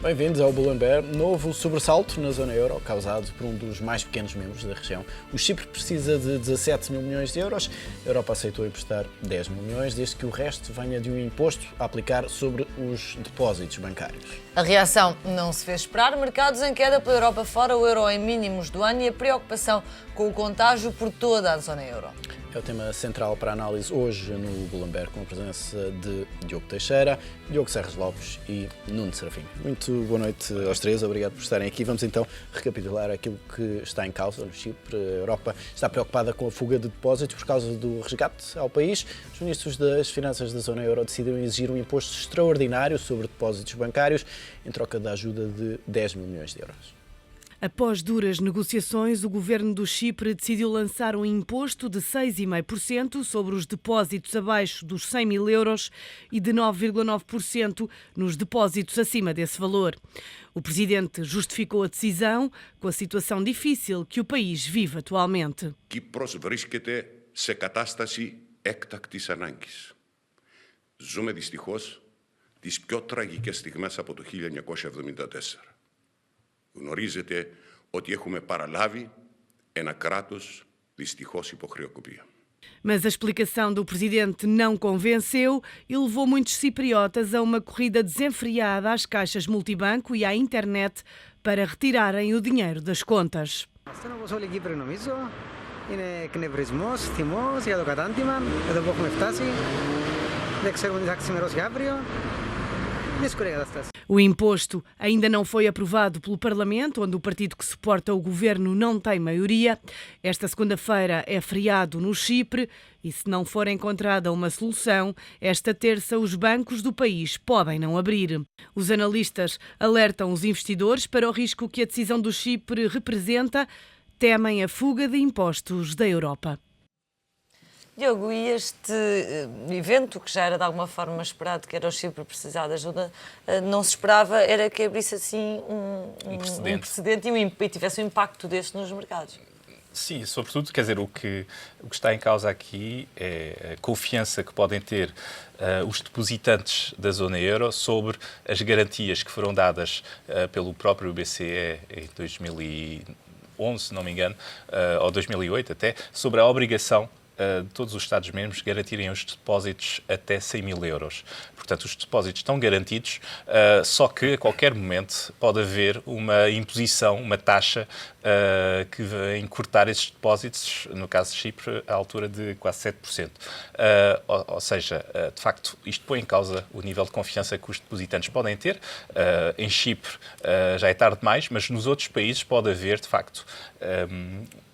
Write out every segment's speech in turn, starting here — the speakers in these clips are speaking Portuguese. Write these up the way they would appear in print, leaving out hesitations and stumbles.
Bem-vindos ao Bloomberg. Novo sobressalto na zona euro, causado por um dos mais pequenos membros da região. O Chipre precisa de 17 mil milhões de euros. A Europa aceitou emprestar 10 mil milhões, desde que o resto venha de um imposto a aplicar sobre os depósitos bancários. A reação não se fez esperar. Mercados em queda pela Europa fora, o euro em mínimos do ano e a preocupação com o contágio por toda a zona euro. É o tema central para a análise hoje no Bloomberg, com a presença de Diogo Teixeira, Diogo Serres Lopes e Nuno Serafim. Muito boa noite aos três, obrigado por estarem aqui. Vamos então recapitular aquilo que está em causa no Chipre. A Europa está preocupada com a fuga de depósitos por causa do resgate ao país. Os ministros das Finanças da zona euro decidiram exigir um imposto extraordinário sobre depósitos bancários em troca da ajuda de 10 mil milhões de euros. Após duras negociações, o governo do Chipre decidiu lançar um imposto de 6,5% sobre os depósitos abaixo dos 100 mil euros e de 9,9% nos depósitos acima desse valor. O presidente justificou a decisão com a situação difícil que o país vive atualmente. Κύπρος βρίσκεται σε κατάσταση έκτακτης ανάγκης. Ζούμε δυστυχώς τις πιο τραγικές στιγμές από το 1974. Γνωρίζετε ότι έχουμε παραλάβει ένα κράτος δυστυχώς υποχρεοκοπία. Mas a explicação do presidente não convenceu e levou muitos cipriotas a uma corrida desenfreada às caixas multibanco e à internet para retirarem o dinheiro das contas. Όπως όλοι οι Κύπροι νομίζω, είναι εκνευρισμός, θυμός για το κατάντημα, εδώ που έχουμε φτάσει. Δεν ξέρουμε τι θα ξημερώσει αύριο. Δύσκολη κατάσταση. O imposto ainda não foi aprovado pelo Parlamento, onde o partido que suporta o governo não tem maioria. Esta segunda-feira é feriado no Chipre e, se não for encontrada uma solução, esta terça os bancos do país podem não abrir. Os analistas alertam os investidores para o risco que a decisão do Chipre representa. Temem a fuga de impostos da Europa. Diogo, e este evento, que já era de alguma forma esperado, que era o Chipre precisar de ajuda, não se esperava, era que abrisse assim um precedente e tivesse um impacto deste nos mercados. Sim, sobretudo, quer dizer, o que está em causa aqui é a confiança que podem ter os depositantes da zona euro sobre as garantias que foram dadas pelo próprio BCE em 2011, se não me engano, ou 2008 até, sobre a obrigação de todos os Estados-membros garantirem os depósitos até 100 mil euros. Portanto, os depósitos estão garantidos, só que a qualquer momento pode haver uma imposição, uma taxa que vem cortar esses depósitos, no caso de Chipre, à altura de quase 7%. Ou seja, de facto, isto põe em causa o nível de confiança que os depositantes podem ter. Em Chipre já é tarde demais, mas nos outros países pode haver, de facto,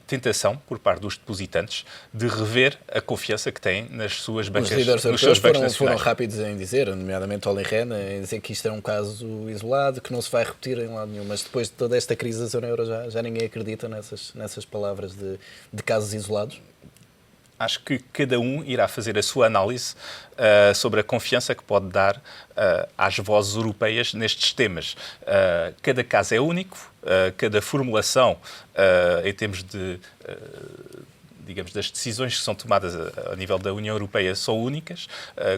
tentação por parte dos depositantes de rever a confiança que têm nas suas bancas, nos seus bancos nacionais. Foram rápidos em dizer, nomeadamente Olli Rehn, em dizer que isto é um caso isolado, que não se vai repetir em lado nenhum, mas depois de toda esta crise da zona euro já ninguém acredita nessas palavras de casos isolados? Acho que cada um irá fazer a sua análise sobre a confiança que pode dar às vozes europeias nestes temas. Cada caso é único, cada formulação em termos de, digamos, das decisões que são tomadas a nível da União Europeia são únicas,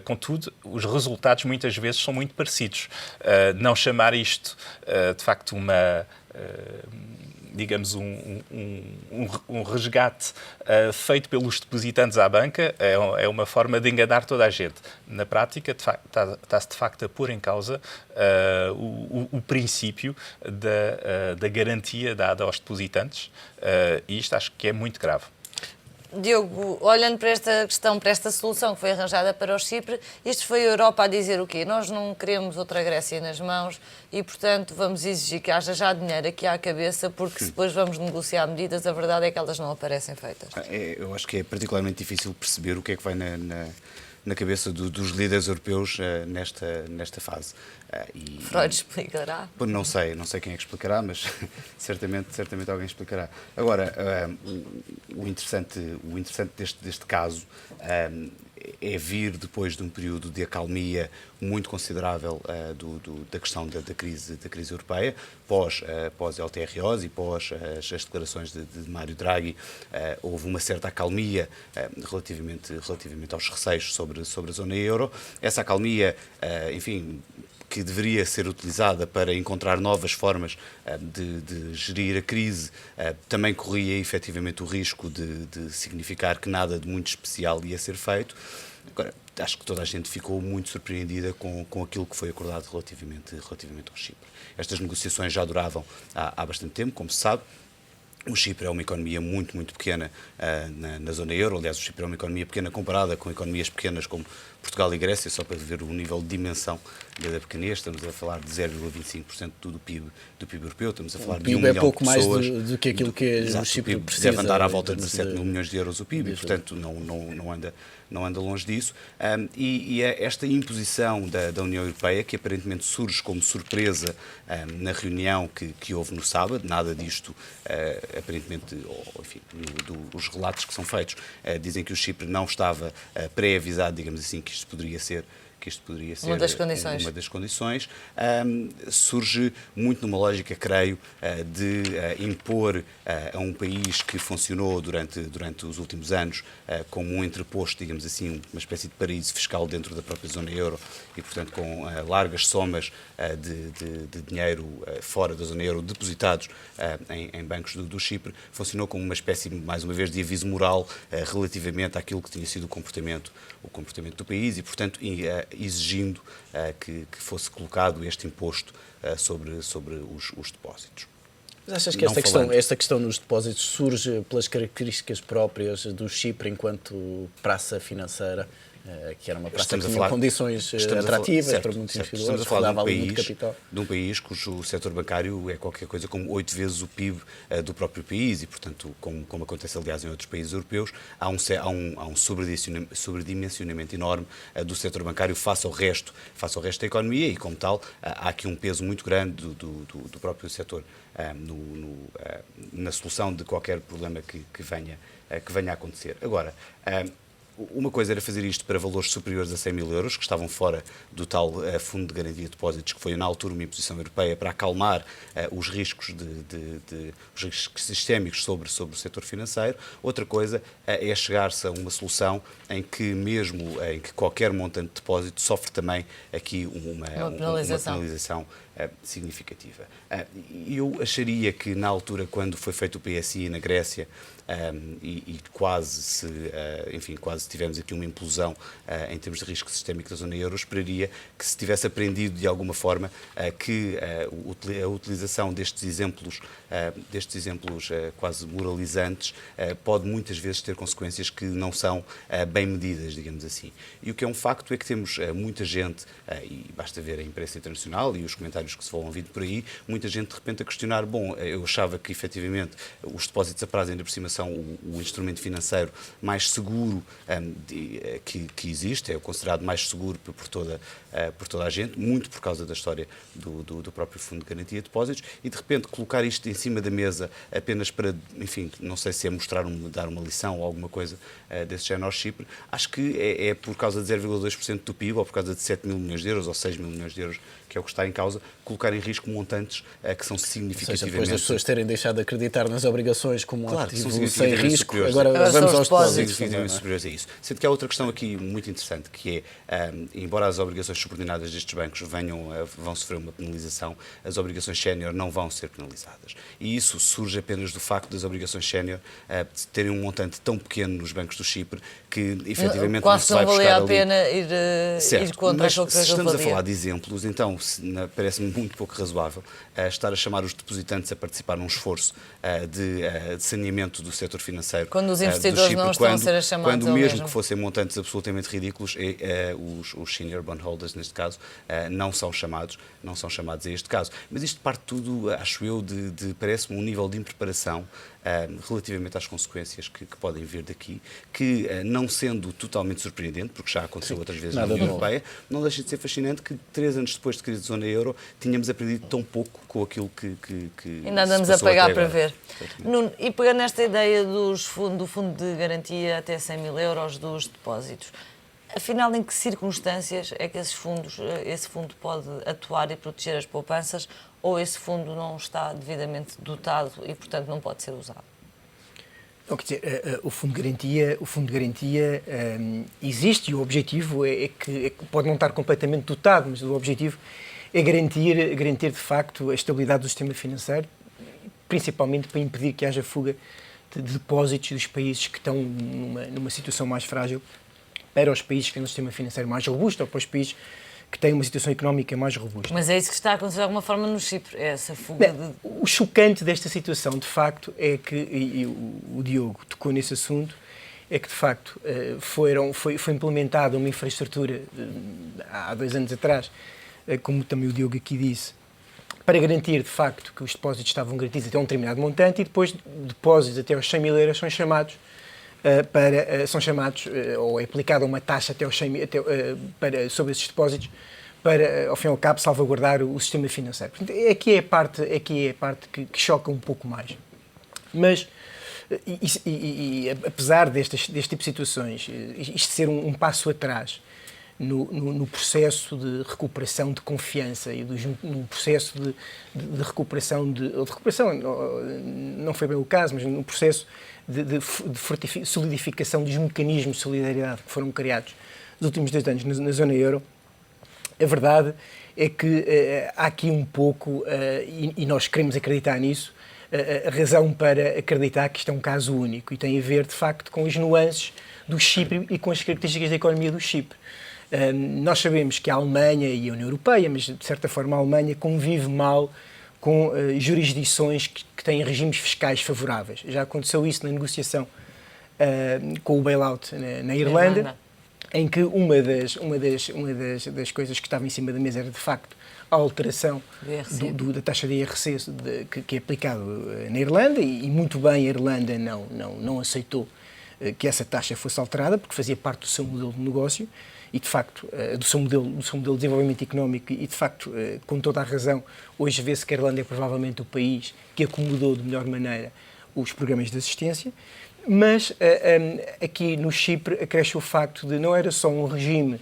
contudo, os resultados muitas vezes são muito parecidos. Não chamar isto, de facto, digamos, um resgate feito pelos depositantes à banca é uma forma de enganar toda a gente. Na prática, está-se de facto a pôr em causa o princípio da garantia dada aos depositantes e isto acho que é muito grave. Diogo, olhando para esta questão, para esta solução que foi arranjada para o Chipre, isto foi a Europa a dizer o quê? Nós não queremos outra Grécia nas mãos e, portanto, vamos exigir que haja já dinheiro aqui à cabeça, porque se depois vamos negociar medidas, a verdade é que elas não aparecem feitas. Eu acho que é particularmente difícil perceber o que é que vai na cabeça dos líderes europeus nesta fase. Freud explicará? Não sei quem é que explicará, mas certamente alguém explicará. Agora, o interessante deste caso é vir depois de um período de acalmia muito considerável da questão da crise europeia, pós LTROs e pós as declarações de Mário Draghi, houve uma certa acalmia relativamente aos receios sobre a zona euro. Essa acalmia, enfim, que deveria ser utilizada para encontrar novas formas de gerir a crise, também corria efetivamente o risco de significar que nada de muito especial ia ser feito. Agora, acho que toda a gente ficou muito surpreendida com aquilo que foi acordado relativamente ao Chipre. Estas negociações já duravam há bastante tempo, como se sabe. O Chipre é uma economia muito, muito pequena na zona euro. Aliás, o Chipre é uma economia pequena comparada com economias pequenas como Portugal e Grécia, só para ver o nível de dimensão da pequenez. Estamos a falar de 0,25% do PIB europeu, estamos a falar de 1 milhão de pessoas. O PIB é pouco mais do que aquilo que o Chipre precisa. Deve andar à volta de 17 mil milhões de euros o PIB, e, portanto, não anda longe disso. E é esta imposição da União Europeia, que aparentemente surge como surpresa na reunião que houve no sábado, nada disto, aparentemente, enfim, os relatos que são feitos dizem que o Chipre não estava pré-avisado, digamos assim, que isto poderia ser uma das condições. Surge muito numa lógica, creio, de impor a um país que funcionou durante os últimos anos como um entreposto, digamos assim, uma espécie de paraíso fiscal dentro da própria zona euro e, portanto, com largas somas de dinheiro fora da zona euro depositados em bancos do Chipre, funcionou como uma espécie, mais uma vez, de aviso moral relativamente àquilo que tinha sido o comportamento do país e, portanto, exigindo que fosse colocado este imposto sobre os depósitos. Mas achas que esta questão nos depósitos surge pelas características próprias do Chipre enquanto praça financeira, que era uma praça que tinha condições atrativas para muitos investidores? Estamos a falar de um país cujo setor bancário é qualquer coisa como 8 vezes o PIB do próprio país e, portanto, como acontece, aliás, em outros países europeus, há um sobredimensionamento enorme do setor bancário face ao resto da economia e, como tal, há aqui um peso muito grande do próprio setor na solução de qualquer problema que venha a acontecer. Agora, uma coisa era fazer isto para valores superiores a 100 mil euros, que estavam fora do tal Fundo de Garantia de Depósitos, que foi na altura uma imposição europeia para acalmar os riscos os riscos sistémicos sobre o setor financeiro. Outra coisa é chegar-se a uma solução em que qualquer montante de depósito sofre também aqui uma penalização significativa. Eu acharia que na altura, quando foi feito o PSI na Grécia, e quase tivemos aqui uma implosão em termos de risco sistémico da zona euro, esperaria que se tivesse aprendido de alguma forma que a utilização destes exemplos quase moralizantes pode muitas vezes ter consequências que não são bem medidas, digamos assim. E o que é um facto é que temos muita gente, e basta ver a imprensa internacional e os comentários que se vão ouvindo por aí, muita gente de repente a questionar, eu achava que efetivamente os depósitos a prazo ainda por cima são o instrumento financeiro mais seguro que existe, é considerado mais seguro por toda a gente, muito por causa da história do próprio Fundo de Garantia de Depósitos, e de repente colocar isto em cima da mesa apenas para, enfim, não sei se é dar uma lição ou alguma coisa desse género ao Chipre, acho que é por causa de 0,2% do PIB ou por causa de 7 mil milhões de euros ou 6 mil milhões de euros, que é o que está em causa, colocar em risco montantes que são significativamente... Ou seja, depois das pessoas terem deixado de acreditar nas obrigações como um ativo sem risco, agora vamos aos depósitos. Significativamente superiores a isso. Sendo que há outra questão aqui muito interessante, que é, embora as obrigações subordinadas destes bancos vão sofrer uma penalização, as obrigações sénior não vão ser penalizadas. E isso surge apenas do facto das obrigações sénior terem um montante tão pequeno nos bancos do Chipre que, efetivamente, quase não valia a pena ir contra aquilo que se estamos a falar de exemplos, então parece-me muito pouco razoável estar a chamar os depositantes a participar num esforço de saneamento do setor financeiro quando os investidores do Chipre, não estão a ser chamados quando mesmo que fossem montantes absolutamente ridículos, os senior bondholders, neste caso, não são chamados a este caso. Mas isto parte tudo, acho eu, parece-me um nível de impreparação relativamente às consequências que podem vir daqui, que não sendo totalmente surpreendente, porque já aconteceu outras vezes na União Europeia, não deixa de ser fascinante que 3 anos depois de crise da zona euro tínhamos aprendido tão pouco com aquilo que ainda andamos a pagar para ver. Nuno, e pegando nesta ideia do Fundo de Garantia até 100 mil euros dos depósitos, afinal, em que circunstâncias é que esse fundo pode atuar e proteger as poupanças, ou esse fundo não está devidamente dotado e, portanto, não pode ser usado? Não, quer dizer, o Fundo de Garantia existe e o objetivo é que pode não estar completamente dotado, mas o objetivo é garantir de facto a estabilidade do sistema financeiro, principalmente para impedir que haja fuga de depósitos dos países que estão numa situação mais frágil para os países que têm um sistema financeiro mais robusto ou para os países que têm uma situação económica mais robusta. Mas é isso que está a acontecer de alguma forma no Chipre, é essa fuga de... O chocante desta situação, de facto, é que, e o Diogo tocou nesse assunto, é que, de facto, foi implementada uma infraestrutura há 2 anos atrás, como também o Diogo aqui disse, para garantir, de facto, que os depósitos estavam garantidos até um determinado montante e depois depósitos até aos 100 mil euros ou é aplicada uma taxa até aos 100 mil, sobre esses depósitos para, ao fim e ao cabo, salvaguardar o sistema financeiro. Portanto, aqui é a parte que choca um pouco mais. Mas, apesar deste tipo de situações, isto ser um passo atrás no processo de recuperação de confiança e no processo de recuperação não foi bem o caso, mas no processo de solidificação dos mecanismos de solidariedade que foram criados nos últimos 2 anos na zona euro, a verdade é que há aqui um pouco, e nós queremos acreditar nisso, a razão para acreditar que isto é um caso único e tem a ver, de facto, com as nuances do Chipre e com as características da economia do Chipre. Nós sabemos que a Alemanha e a União Europeia, mas de certa forma a Alemanha convive mal com jurisdições que têm regimes fiscais favoráveis. Já aconteceu isso na negociação com o bailout na Irlanda, em que uma das coisas que estava em cima da mesa era, de facto, a alteração da taxa de IRC que é aplicado na Irlanda, e muito bem a Irlanda não aceitou que essa taxa fosse alterada, porque fazia parte do seu modelo de negócio e, de facto, do seu modelo de desenvolvimento económico e, de facto, com toda a razão, hoje vê-se que a Irlanda é provavelmente o país que acomodou de melhor maneira os programas de assistência, mas aqui no Chipre acresce o facto de não era só um regime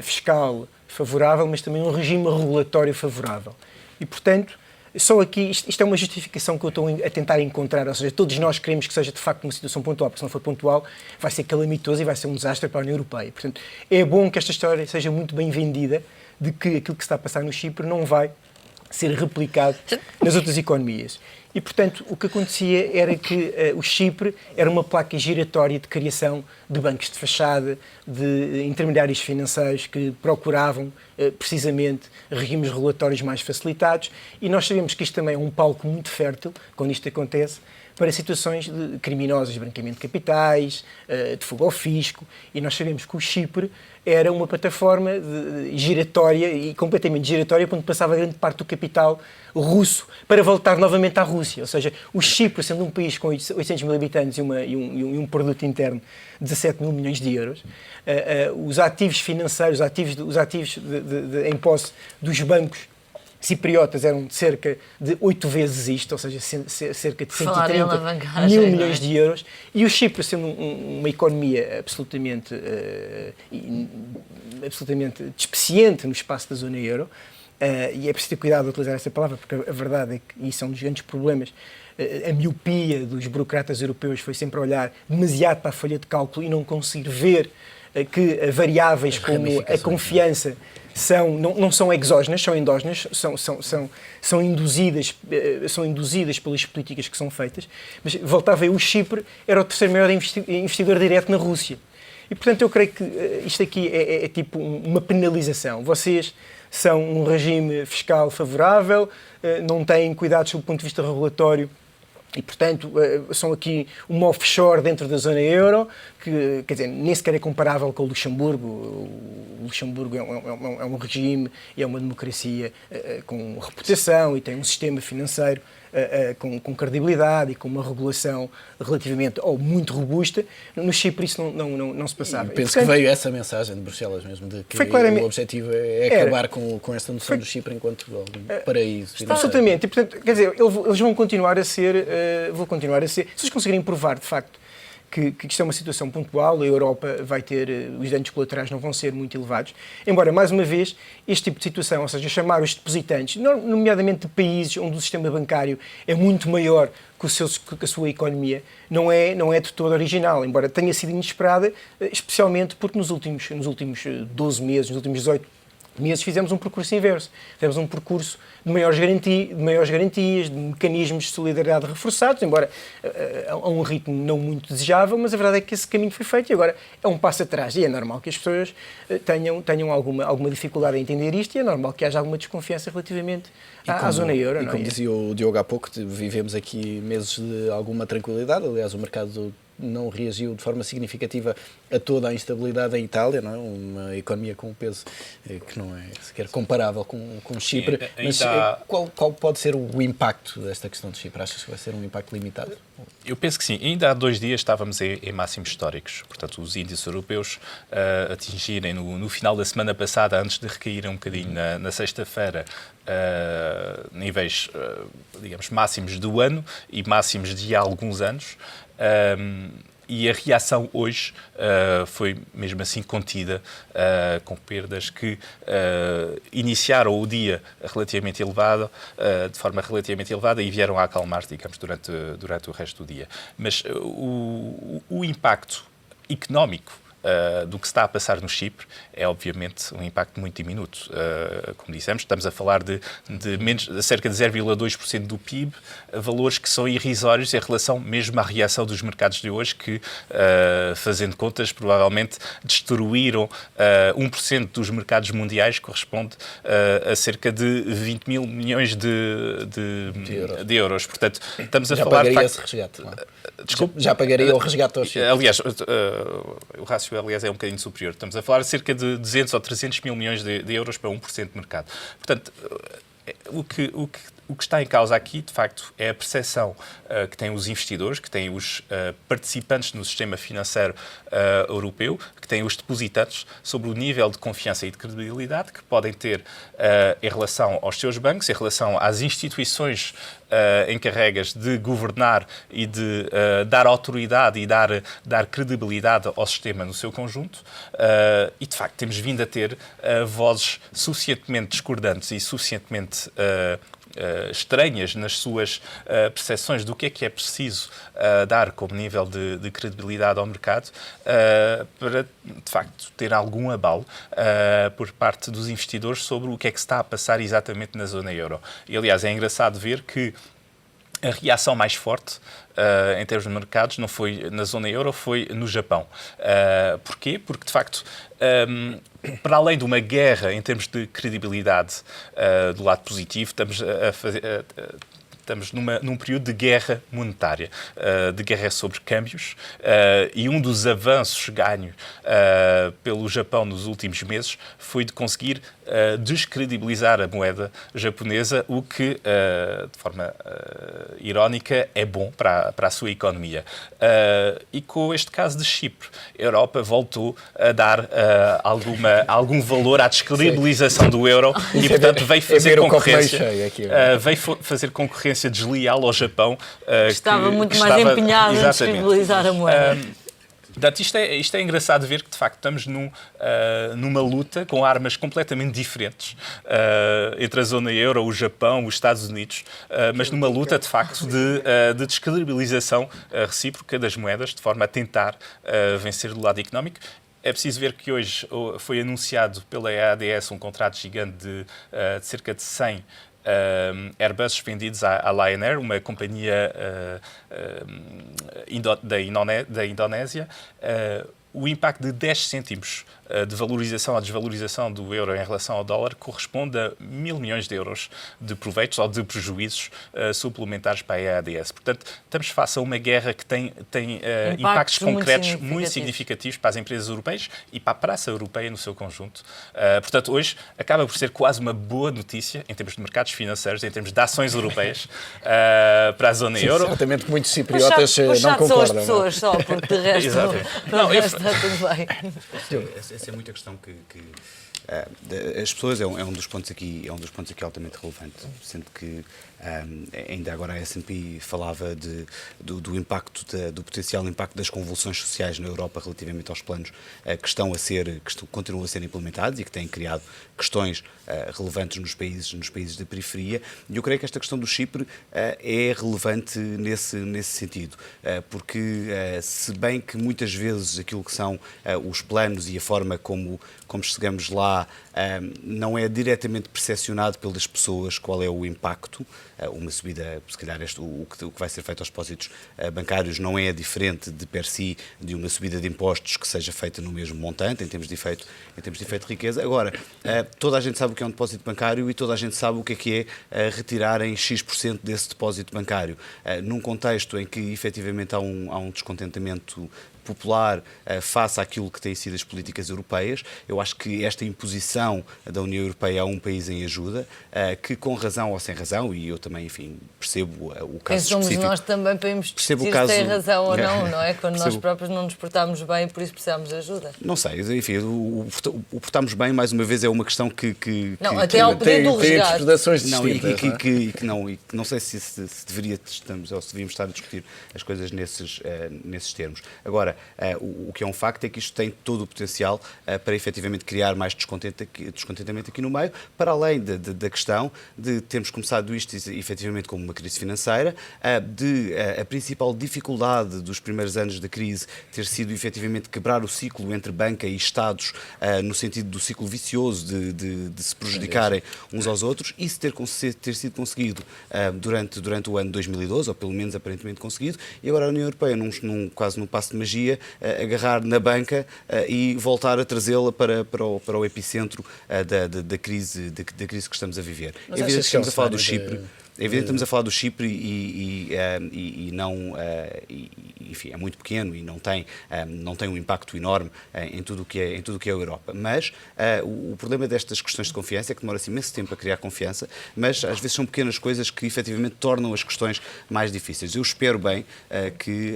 fiscal favorável, mas também um regime regulatório favorável. E, portanto, só aqui, isto é uma justificação que eu estou a tentar encontrar, ou seja, todos nós queremos que seja de facto uma situação pontual, porque se não for pontual vai ser calamitoso e vai ser um desastre para a União Europeia. Portanto, é bom que esta história seja muito bem vendida, de que aquilo que se está a passar no Chipre não vai ser replicado nas outras economias. E, portanto, o que acontecia era que o Chipre era uma placa giratória de criação de bancos de fachada, de intermediários financeiros que procuravam, precisamente, regimes regulatórios mais facilitados, e nós sabemos que isto também é um palco muito fértil, quando isto acontece, para situações criminosas de branqueamento de capitais, de fuga ao fisco, e nós sabemos que o Chipre era uma plataforma giratória e completamente giratória, quando passava grande parte do capital russo para voltar novamente à Rússia. Ou seja, o Chipre, sendo um país com 800 mil habitantes e um produto interno de 17 mil milhões de euros, os ativos financeiros, os ativos em posse dos bancos cipriotas eram de cerca de 8 vezes isto, ou seja, cerca de 130 mil milhões de euros, e o Chipre, sendo uma economia absolutamente despeciente no espaço da zona euro, e é preciso ter cuidado de utilizar essa palavra, porque a verdade é que isso é um dos grandes problemas. A miopia dos burocratas europeus foi sempre olhar demasiado para a folha de cálculo e não conseguir ver que variáveis como a confiança não são exógenas, são endógenas, são induzidas pelas políticas que são feitas. Mas voltava aí, o Chipre era o terceiro maior investidor direto na Rússia. E, portanto, eu creio que isto aqui é tipo uma penalização. Vocês são um regime fiscal favorável, não têm cuidados do ponto de vista regulatório e, portanto, são aqui uma offshore dentro da zona euro, que, quer dizer, nem sequer é comparável com o Luxemburgo. O Luxemburgo é um regime e é uma democracia com reputação e tem um sistema financeiro com credibilidade e com uma regulação relativamente ou muito robusta. No Chipre isso não se passava. Penso que veio essa mensagem de Bruxelas mesmo, de que o objetivo é acabar com esta noção do Chipre enquanto paraíso. Absolutamente. E, portanto, quer dizer, eles vão continuar a ser, se eles conseguirem provar, de facto, que isto é uma situação pontual, a Europa vai ter, os danos colaterais não vão ser muito elevados, embora, mais uma vez, este tipo de situação, ou seja, chamar os depositantes, nomeadamente de países onde o sistema bancário é muito maior que a sua economia, não é de todo original, embora tenha sido inesperada, especialmente porque nos últimos 12 meses, nos últimos 18 meses fizemos um percurso inverso. Fizemos um percurso de maiores garantias, de mecanismos de solidariedade reforçados, embora a um ritmo não muito desejável, mas a verdade é que esse caminho foi feito e agora é um passo atrás. E é normal que as pessoas tenham alguma dificuldade em entender isto e é normal que haja alguma desconfiança relativamente à zona euro. E como dizia o Diogo há pouco, vivemos aqui meses de alguma tranquilidade. Aliás, o mercado não reagiu de forma significativa a toda a instabilidade em Itália, não é? Uma economia com um peso que não é sequer comparável com Chipre. Mas qual pode ser o impacto desta questão de Chipre? Achas que vai ser um impacto limitado? Eu penso que sim. Ainda há 2 dias estávamos em máximos históricos. Portanto, os índices europeus atingirem no final da semana passada, antes de recaírem um bocadinho na sexta-feira, níveis, digamos, máximos do ano e máximos de há alguns anos. E a reação hoje foi mesmo assim contida, com perdas que iniciaram o dia relativamente elevado, de forma relativamente elevada e vieram a acalmar-se, digamos, durante o resto do dia. Mas o impacto económico do que se está a passar no Chipre é, obviamente, um impacto muito diminuto. Como dissemos, estamos a falar de cerca de 0,2% do PIB, valores que são irrisórios em relação mesmo à reação dos mercados de hoje, que, fazendo contas, provavelmente destruíram 1% dos mercados mundiais, corresponde a cerca de 20 mil milhões de euros. Portanto, estamos a falar... Já pagaria esse resgate, não é? Desculpe? Já pagaria o resgate ao Chipre. Aliás, o rácio, aliás, é um bocadinho superior. Estamos a falar de cerca de 200 ou 300 mil milhões de euros para 1% de mercado. Portanto, o que está em causa aqui, de facto, é a percepção que têm os investidores, que têm os participantes no sistema financeiro europeu, que têm os depositantes, sobre o nível de confiança e de credibilidade que podem ter em relação aos seus bancos, em relação às instituições encarregas de governar e de dar autoridade e dar credibilidade ao sistema no seu conjunto. E, de facto, temos vindo a ter vozes suficientemente discordantes e suficientemente estranhas nas suas percepções do que é preciso dar como nível de credibilidade ao mercado para, de facto, ter algum abalo por parte dos investidores sobre o que é que se está a passar exatamente na zona euro. E, aliás, é engraçado ver que a reação mais forte em termos de mercados não foi na zona euro, foi no Japão. Porquê? Porque, de facto, para além de uma guerra em termos de credibilidade do lado positivo, estamos num período de guerra monetária, de guerra sobre câmbios, e um dos avanços ganhos pelo Japão nos últimos meses foi de conseguir descredibilizar a moeda japonesa, o que, de forma irónica, é bom para a sua economia. E com este caso de Chipre, a Europa voltou a dar algum valor à descredibilização do euro e, portanto, veio fazer concorrência desleal ao Japão. Estava muito mais empenhado em descredibilizar a moeda. Portanto, isto é engraçado ver que, de facto, estamos numa luta com armas completamente diferentes entre a zona euro, o Japão, os Estados Unidos, mas numa luta, de facto, de descredibilização recíproca das moedas, de forma a tentar vencer do lado económico. É preciso ver que hoje foi anunciado pela EADS um contrato gigante de cerca de 100 Airbus vendidos à Lion Air, uma companhia da Indonésia. O impacto de 10 cêntimos de valorização ou desvalorização do euro em relação ao dólar corresponde a 1.000 milhões de euros de proveitos ou de prejuízos suplementares para a EADS. Portanto, estamos face a uma guerra que tem impactos concretos muito significativos para as empresas europeias e para a praça europeia no seu conjunto. Portanto, hoje acaba por ser quase uma boa notícia em termos de mercados financeiros, em termos de ações europeias para a zona euro. Certamente muitos cipriotas não concordam. São as pessoas só, porque de resto está tudo bem. Essa é muita questão que as pessoas é um dos pontos aqui altamente relevante, sendo que ainda agora a S&P falava do impacto, do potencial impacto das convulsões sociais na Europa relativamente aos planos que continuam a ser implementados e que têm criado questões relevantes nos países da periferia. E eu creio que esta questão do Chipre é relevante nesse sentido, porque se bem que muitas vezes aquilo que são os planos e a forma como chegamos lá lá não é diretamente percepcionado pelas pessoas qual é o impacto. Uma subida, se calhar o que vai ser feito aos depósitos bancários não é diferente de per si de uma subida de impostos que seja feita no mesmo montante, em termos de efeito de riqueza. Agora, toda a gente sabe o que é um depósito bancário e toda a gente sabe o que é retirarem X% desse depósito bancário. Num contexto em que efetivamente há um descontentamento popular face àquilo que têm sido as políticas europeias, eu acho que esta imposição da União Europeia a um país em ajuda, que com razão ou sem razão, e eu também, enfim, percebo o caso somos específico. nós também para irmos discutir se tem razão ou não é? Quando nós próprios não nos portamos bem e por isso precisamos de ajuda. Não sei, enfim, o portarmos bem, mais uma vez, é uma questão que não, até ao pedido do resgate. Interpretações distintas. E que não sei se deveríamos estar a discutir as coisas nesses termos. Agora, o que é um facto é que isto tem todo o potencial para efetivamente criar mais descontentamento aqui no meio, para além da questão de termos começado isto efetivamente como uma crise financeira, a principal dificuldade dos primeiros anos da crise ter sido efetivamente quebrar o ciclo entre banca e Estados, no sentido do ciclo vicioso de se prejudicarem uns aos outros, isso ter sido conseguido durante o ano 2012, ou pelo menos aparentemente conseguido, e agora a União Europeia, quase num passo de magia, agarrar na banca e voltar a trazê-la para o epicentro da crise que estamos a viver. É evidente que estamos a falar do Chipre. É evidente que estamos a falar do Chipre e não, enfim, é muito pequeno e não tem um impacto enorme em tudo o que é a Europa. Mas o problema destas questões de confiança é que demora-se imenso tempo a criar confiança, mas às vezes são pequenas coisas que efetivamente tornam as questões mais difíceis. Eu espero bem que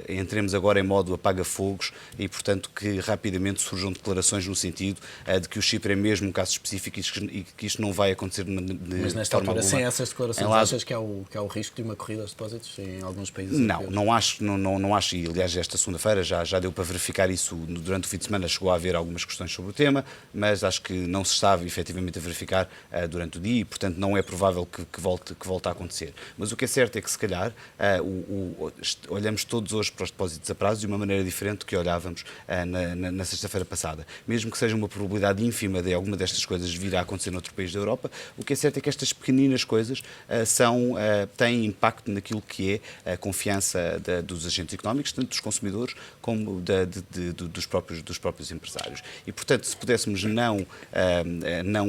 entremos agora em modo apaga-fogos e, portanto, que rapidamente surjam declarações no sentido de que o Chipre é mesmo um caso específico e que isto não vai acontecer de Mas nesta forma altura, alguma. sem essas declarações, achas que há o risco de uma corrida aos depósitos em alguns países? Não acho, e aliás esta segunda-feira já deu para verificar isso durante o fim de semana, chegou a haver algumas questões sobre o tema, mas acho que não se estava efetivamente a verificar durante o dia e, portanto, não é provável que volte a acontecer. Mas o que é certo é que, se calhar, olhamos todos hoje para os depósitos a prazo de uma maneira diferente do que olhávamos na sexta-feira passada. Mesmo que seja uma probabilidade ínfima de alguma destas coisas vir a acontecer noutro país da Europa, o que é certo é que estas pequeninas coisas têm impacto naquilo que é a confiança dos agentes económicos, tanto dos consumidores como dos próprios empresários. E, portanto, se pudéssemos não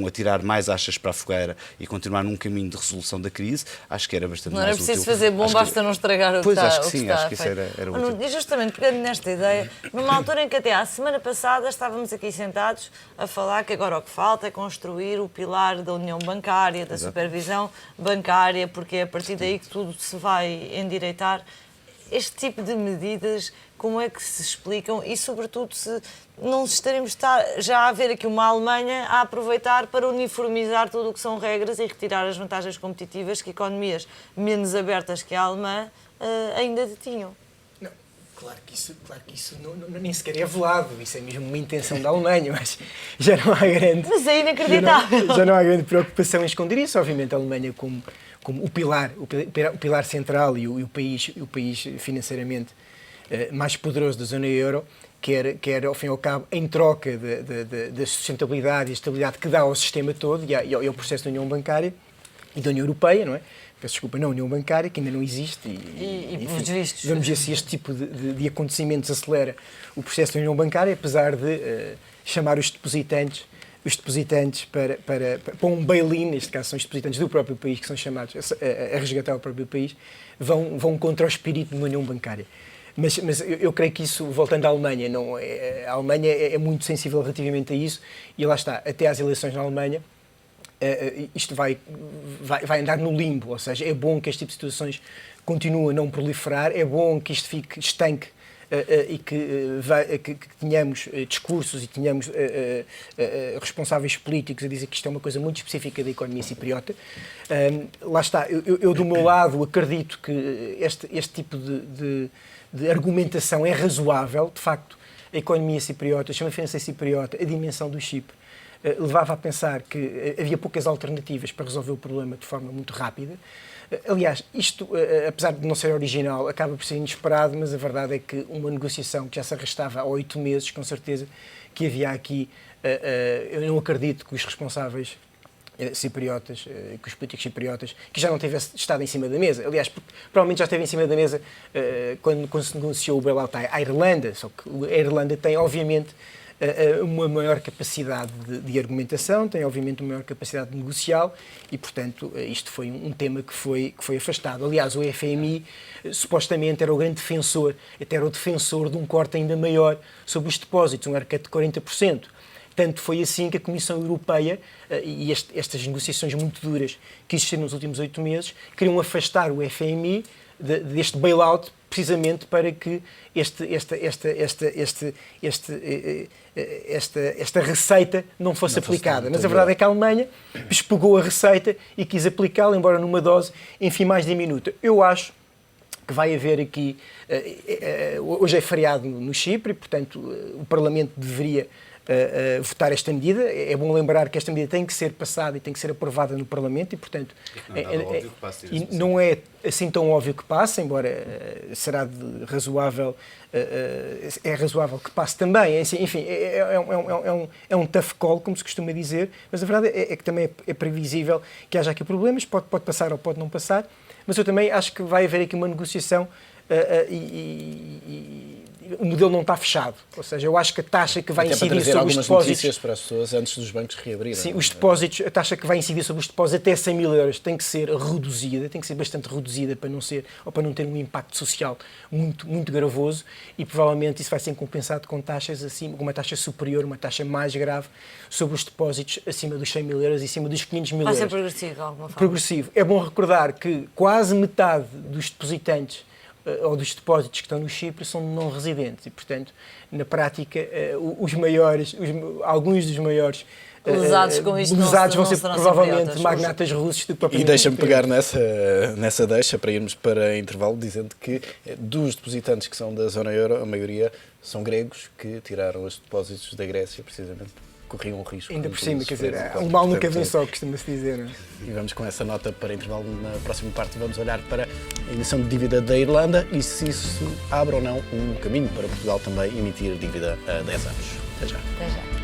atirar mais achas para a fogueira e continuar num caminho de resolução da crise, acho que era bastante mais útil. Não era preciso fazer bom, basta não estragar o que está. Pois, acho que sim, acho que isso era útil. E justamente pegando nesta ideia, numa altura em que até à semana passada estávamos aqui sentados a falar que agora o que falta é construir o pilar da União Bancária, da supervisão bancária, porque é a partir daí que tudo se vai endireitar. Este tipo de medidas, como é que se explicam e, sobretudo, se não estaremos já a ver aqui uma Alemanha a aproveitar para uniformizar tudo o que são regras e retirar as vantagens competitivas que economias menos abertas que a alemã ainda detinham? Não, claro que isso nem sequer é velado, isso é mesmo uma intenção da Alemanha, mas já não há grande... Mas é inacreditável! Já não há grande preocupação em esconder isso, obviamente a Alemanha como o pilar central e o país financeiramente mais poderoso da zona euro, quer ao fim e ao cabo, em troca da sustentabilidade e estabilidade que dá ao sistema todo e ao processo da União Bancária e da União Europeia, não é? Peço desculpa, não, a União Bancária, que ainda não existe. Enfim, vamos ver se este tipo de acontecimentos acelera o processo da União Bancária, apesar de chamar os depositantes para um bail-in, neste caso são os depositantes do próprio país que são chamados a resgatar o próprio país, vão contra o espírito de uma União Bancária. Mas eu creio que isso, voltando à Alemanha, a Alemanha é muito sensível relativamente a isso e lá está, até às eleições na Alemanha, isto vai andar no limbo, ou seja, é bom que este tipo de situações continue a não proliferar, é bom que isto fique estanque e que tenhamos discursos e tenhamos responsáveis políticos a dizer que isto é uma coisa muito específica da economia cipriota. Lá está, eu do meu lado acredito que este tipo de argumentação é razoável. De facto, a economia cipriota, a finança cipriota, a dimensão do Chipre, levava a pensar que havia poucas alternativas para resolver o problema de forma muito rápida. Aliás, isto, apesar de não ser original, acaba por ser inesperado, mas a verdade é que uma negociação que já se arrastava há 8 meses, com certeza que havia aqui, eu não acredito que os responsáveis cipriotas, que os políticos cipriotas, que já não tivesse estado em cima da mesa. Aliás, provavelmente já esteve em cima da mesa quando se negociou o bailout à Irlanda, só que a Irlanda tem, obviamente, uma maior capacidade de argumentação, tem, obviamente, uma maior capacidade de negocial e, portanto, isto foi um tema que foi afastado. Aliás, o FMI, supostamente, era o grande defensor, até era o defensor de um corte ainda maior sobre os depósitos, um haircut de 40%. Tanto foi assim que a Comissão Europeia e estas negociações muito duras que existiram nos últimos 8 meses queriam afastar o FMI deste bailout precisamente para que esta receita não fosse aplicada. Mas a verdade é que a Alemanha despegou a receita e quis aplicá-la, embora numa dose, enfim, mais diminuta. Eu acho que vai haver aqui... Hoje é feriado no Chipre, portanto, o Parlamento deveria votar esta medida. É bom lembrar que esta medida tem que ser passada e tem que ser aprovada no Parlamento e, portanto, não é assim tão óbvio que passe, embora será razoável, é razoável que passe também. Enfim, é um tough call, como se costuma dizer, mas a verdade é que também é previsível que haja aqui problemas, pode passar ou pode não passar, mas eu também acho que vai haver aqui uma negociação o modelo não está fechado. Ou seja, eu acho que a taxa que vai incidir sobre os depósitos... notícias para as pessoas antes dos bancos reabrirem. Sim, os depósitos, a taxa que vai incidir sobre os depósitos até 100 mil euros tem que ser reduzida, tem que ser bastante reduzida para não ter um impacto social muito, muito gravoso e provavelmente isso vai ser compensado com taxas acima, com uma taxa superior, uma taxa mais grave sobre os depósitos acima dos 100 mil euros e acima dos 500 mil euros. Vai ser progressivo, de alguma forma. Progressivo. É bom recordar que quase metade dos depositantes ou dos depósitos que estão no Chipre são não residentes e, portanto, na prática, alguns dos maiores lesados com isto vão ser provavelmente magnatas russos. E deixa-me pegar nessa deixa para irmos para intervalo, dizendo que dos depositantes que são da zona euro, a maioria são gregos que tiraram os depósitos da Grécia, precisamente corriam um risco. Ainda por cima, quer dizer, o mal nunca vem só, costuma-se dizer. Não é? E vamos com essa nota para intervalo. Na próxima parte vamos olhar para a emissão de dívida da Irlanda e se isso abre ou não um caminho para Portugal também emitir dívida a 10 anos. Até já. Até já.